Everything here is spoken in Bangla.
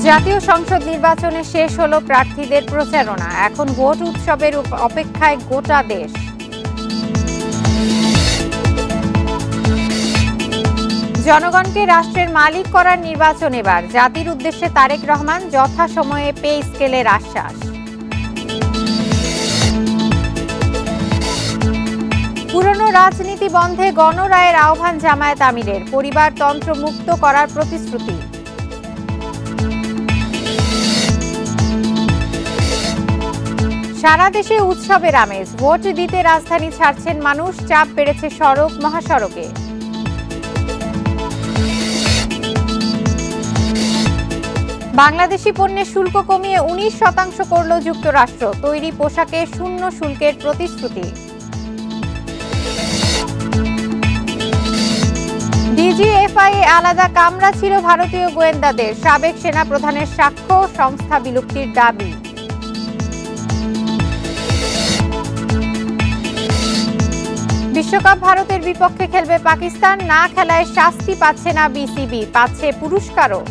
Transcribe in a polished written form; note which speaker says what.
Speaker 1: জাতীয় সংসদ নির্বাচনে শেষ হলো প্রার্থীদের প্রচারণা। এখন ভোট উৎসবের অপেক্ষায় গোটা দেশ। জনগণকে রাষ্ট্রের মালিক করার নির্বাচন এবার। জাতির উদ্দেশ্যে তারেক রহমান যথাসময়ে পে স্কেলের আশ্বাস। পুরনো রাজনীতি বন্ধে গণরায়ের আহ্বান জামায়াত আমিরের। পরিবারতন্ত্র মুক্ত করার প্রতিশ্রুতি। সারা দেশে উৎসবের আমেজ। ভোট দিতে রাজধানী ছাড়ছেন মানুষ। চাপ বেড়েছে সড়ক মহাসড়কে। বাংলাদেশি পণ্যের শুল্ক কমিয়ে 19% করল যুক্তরাষ্ট্র। তৈরি পোশাকে শূন্য শুল্কের প্রতিশ্রুতি। ডিজিএফআই আলাদা কামরা ছিল ভারতীয় গোয়েন্দাদের। সাবেক সেনা প্রধানের সাক্ষ্য, সংস্থা বিলুপ্তির দাবি। বিশ্বকাপ ভারতের বিপক্ষে খেলবে পাকিস্তান। না খেলায় শাস্তি পাচ্ছে না বিসিবি, পাচ্ছে পুরস্কারও।